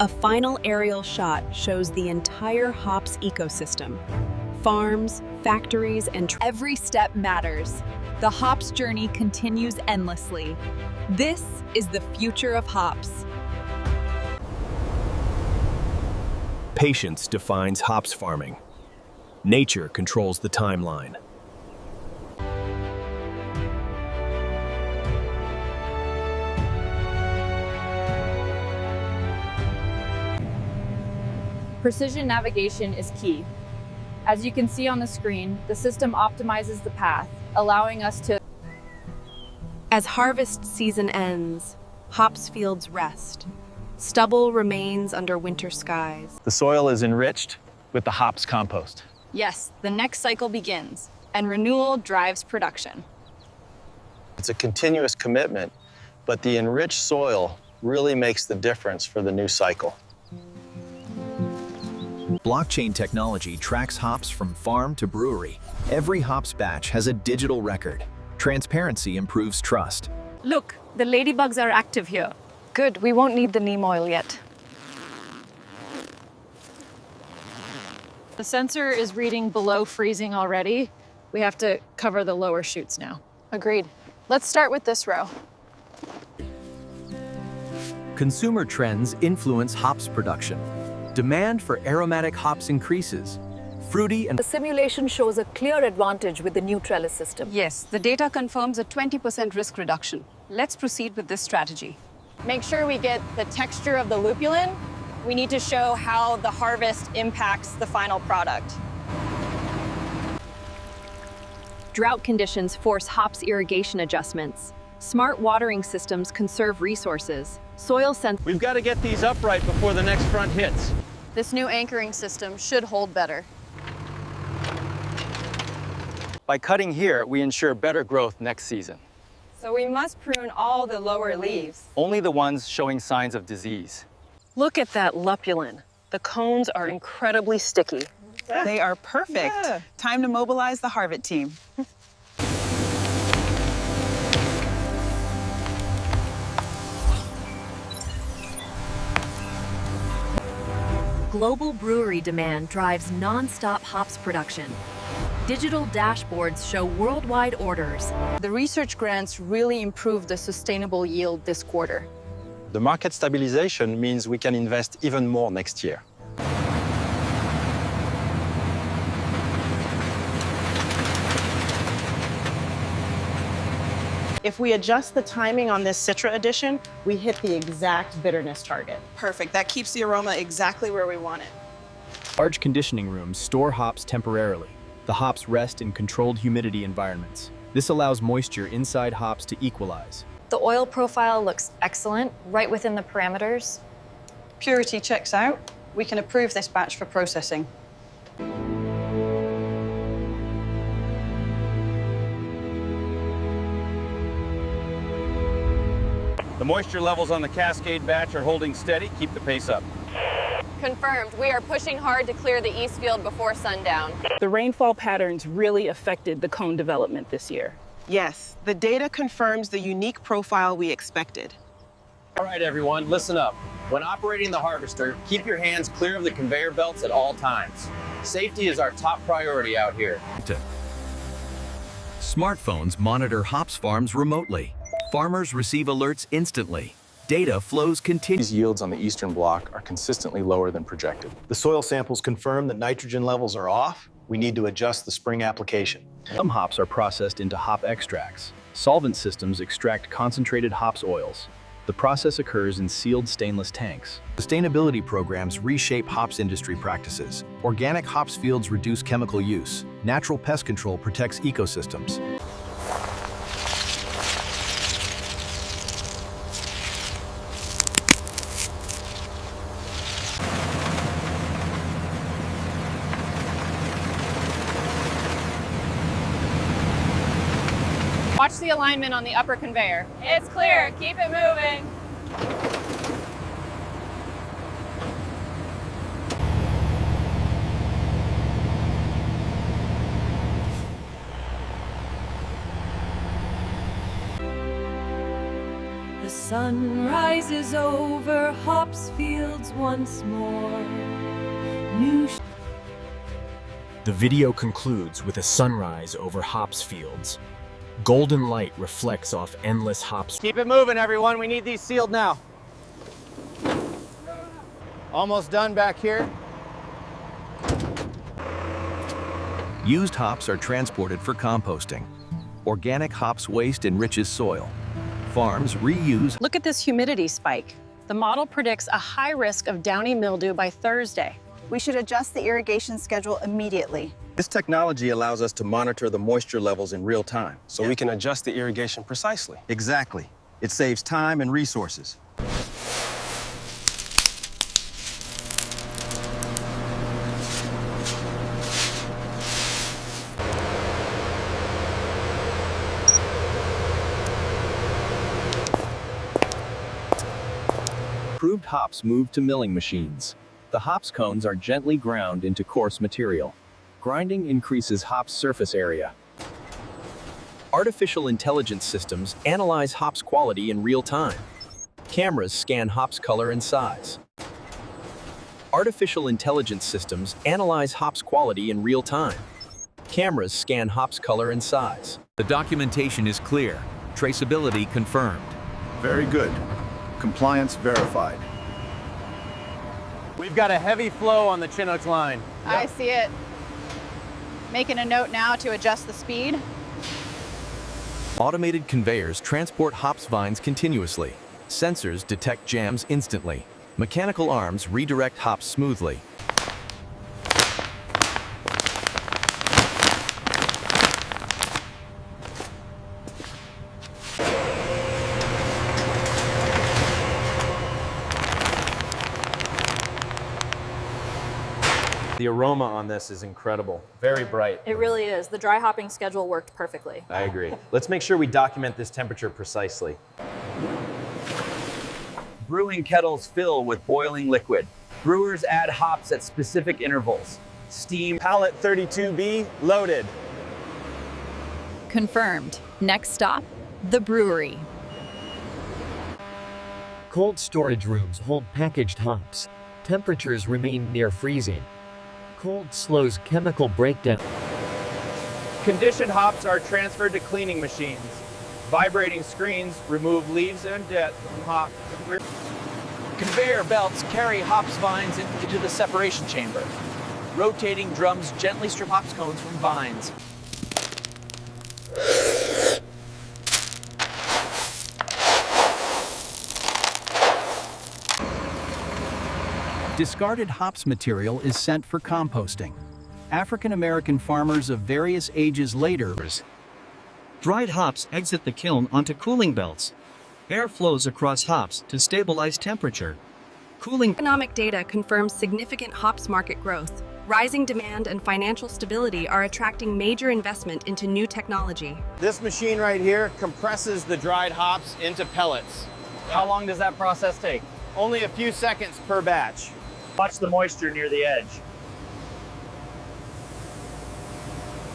A final aerial shot shows the entire hops ecosystem. Farms, factories, and Every step matters. The hops journey continues endlessly. This is the future of hops. Patience defines hops farming. Nature controls the timeline. Precision navigation is key. As you can see on the screen, the system optimizes the path, allowing us to. as harvest season ends, hops fields rest. Stubble remains under winter skies. The soil is enriched with the hops compost. Yes, the next cycle begins, and renewal drives production. It's a continuous commitment, but the enriched soil really makes the difference for the new cycle. Blockchain technology tracks hops from farm to brewery. Every hops batch has a digital record. Transparency improves trust. Look, the ladybugs are active here. Good, we won't need the neem oil yet. The sensor is reading below freezing already. We have to cover the lower chutes now. Agreed. Let's start with this row. Consumer trends influence hops production. Demand for aromatic hops increases. Fruity and The simulation shows a clear advantage with the new trellis system. Yes, the data confirms a 20% risk reduction. Let's proceed with this strategy. Make sure we get the texture of the lupulin. We need to show how the harvest impacts the final product. Drought conditions force hops irrigation adjustments. Smart watering systems conserve resources. Soil sensors. We've got to get these upright before the next front hits. This new anchoring system should hold better. By cutting here, we ensure better growth next season. So we must prune all the lower leaves. Only the ones showing signs of disease. Look at that lupulin. The cones are incredibly sticky. They are perfect. Time to mobilize the Harvest team. Global brewery demand drives non-stop hops production. Digital dashboards show worldwide orders. The research grants really improved the sustainable yield this quarter. The market stabilization means we can invest even more next year. If we adjust the timing on this Citra edition, we hit the exact bitterness target. Perfect. That keeps the aroma exactly where we want it. Large conditioning rooms store hops temporarily. The hops rest in controlled humidity environments. This allows moisture inside hops to equalize. The oil profile looks excellent, right within the parameters. Purity checks out. We can approve this batch for processing. The moisture levels on the Cascade batch are holding steady. Keep the pace up. Confirmed. We are pushing hard to clear the east field before sundown. The rainfall patterns really affected the cone development this year. Yes, the data confirms the unique profile we expected. All right, everyone, listen up. When operating the harvester, keep your hands clear of the conveyor belts at all times. Safety is our top priority out here. Smartphones monitor hops farms remotely. Farmers receive alerts instantly. Data flows continuously. These yields on the eastern block are consistently lower than projected. The soil samples confirm that nitrogen levels are off. We need to adjust the spring application. Some hops are processed into hop extracts. Solvent systems extract concentrated hops oils. The process occurs in sealed stainless tanks. Sustainability programs reshape hops industry practices. Organic hops fields reduce chemical use. Natural pest control protects ecosystems. Watch the alignment on the upper conveyor. It's clear. Keep it moving. The sun rises over hops fields once more. The video concludes with a sunrise over hops fields. Golden light reflects off endless hops. Keep it moving, everyone. We need these sealed now. Almost done back here. Used hops are transported for composting. Organic hops waste enriches soil. Farms reuse. Look at this humidity spike. The model predicts a high risk of downy mildew by Thursday. We should adjust the irrigation schedule immediately. This technology allows us to monitor the moisture levels in real time. So we can adjust the irrigation precisely. Exactly. It saves time and resources. Improved hops move to milling machines. The hops cones are gently ground into coarse material. Grinding increases hops surface area. Artificial intelligence systems analyze hops quality in real time. Cameras scan hops color and size. Artificial intelligence systems analyze hops quality in real time. Cameras scan hops color and size. The documentation is clear. Traceability confirmed. Very good. Compliance verified. We've got a heavy flow on the Chinook line. I see it. Making a note now to adjust the speed. Automated conveyors transport hops vines continuously. Sensors detect jams instantly. Mechanical arms redirect hops smoothly. The aroma on this is incredible. Very bright. It really is. The dry hopping schedule worked perfectly. I agree. Let's make sure we document this temperature precisely. Brewing kettles fill with boiling liquid. Brewers add hops at specific intervals. Steam pallet 32B loaded. Confirmed. Next stop, the brewery. Cold storage rooms hold packaged hops. Temperatures remain near freezing. Cold slows chemical breakdown. Conditioned hops are transferred to cleaning machines. Vibrating screens remove leaves and debt from hop. Conveyor belts carry hops vines into the separation chamber. Rotating drums gently strip hops cones from vines. Discarded hops material is sent for composting. African American farmers of various ages later. Dried hops exit the kiln onto cooling belts. Air flows across hops to stabilize temperature. Cooling. Economic data confirms significant hops market growth. Rising demand and financial stability are attracting major investment into new technology. This machine right here compresses the dried hops into pellets. How long does that process take? Only a few seconds per batch. Watch the moisture near the edge.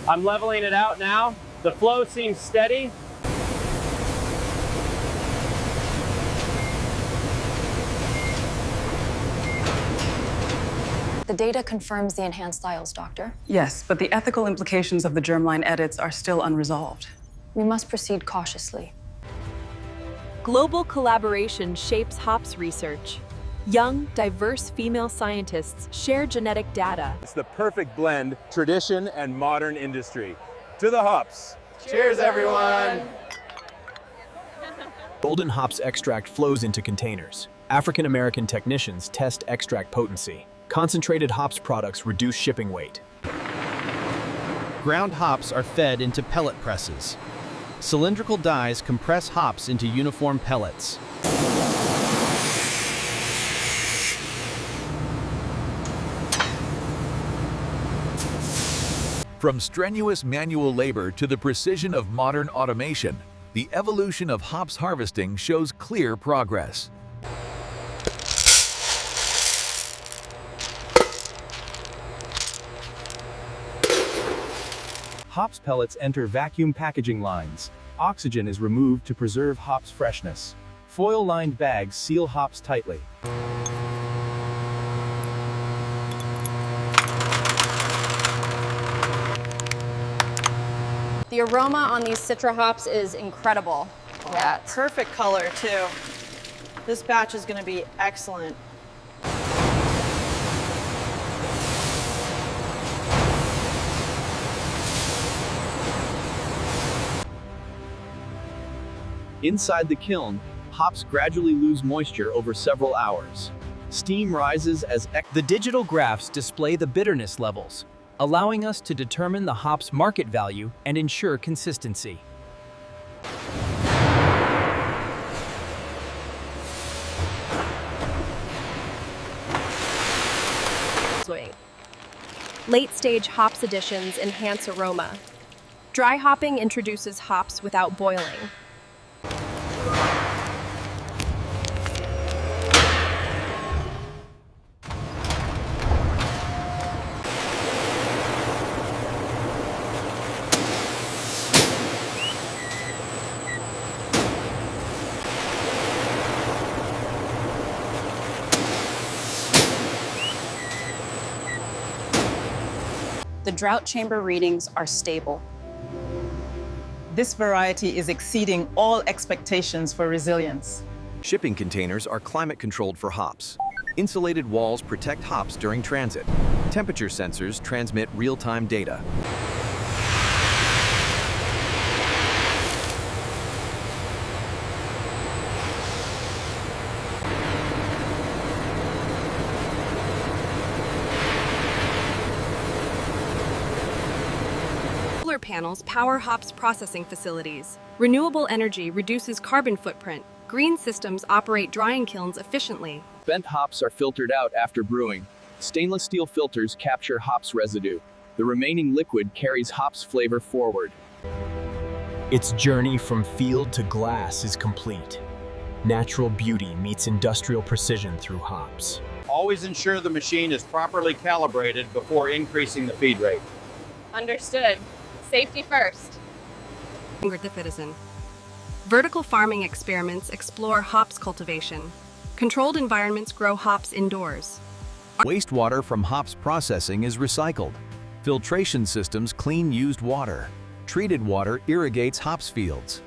I'm leveling it out now. The flow seems steady. The data confirms the enhanced styles, Doctor. Yes, but the ethical implications of the germline edits are still unresolved. We must proceed cautiously. Global collaboration shapes hops research. Young, diverse female scientists share genetic data. It's the perfect blend, tradition and modern industry. To the hops. Cheers, everyone. Golden hops extract flows into containers. African American technicians test extract potency. Concentrated hops products reduce shipping weight. Ground hops are fed into pellet presses. Cylindrical dies compress hops into uniform pellets. From strenuous manual labor to the precision of modern automation, the evolution of hops harvesting shows clear progress. Hops pellets enter vacuum packaging lines. Oxygen is removed to preserve hops freshness. Foil-lined bags seal hops tightly. The aroma on these Citra hops is incredible. Yeah, perfect color too. This batch is going to be excellent. Inside the kiln, hops gradually lose moisture over several hours. Steam rises as the digital graphs display the bitterness levels, allowing us to determine the hop's market value and ensure consistency. Late-stage hops additions enhance aroma. Dry hopping introduces hops without boiling. The drought chamber readings are stable. This variety is exceeding all expectations for resilience. Shipping containers are climate controlled for hops. Insulated walls protect hops during transit. Temperature sensors transmit real-time data. Solar panels power hops processing facilities. Renewable energy reduces carbon footprint. Green systems operate drying kilns efficiently. Spent hops are filtered out after brewing. Stainless steel filters capture hops residue. The remaining liquid carries hops flavor forward. Its journey from field to glass is complete. Natural beauty meets industrial precision through hops. Always ensure the machine is properly calibrated before increasing the feed rate. Understood. Safety first. Vertical farming experiments explore hops cultivation. Controlled environments grow hops indoors. Wastewater from hops processing is recycled. Filtration systems clean used water. Treated water irrigates hops fields.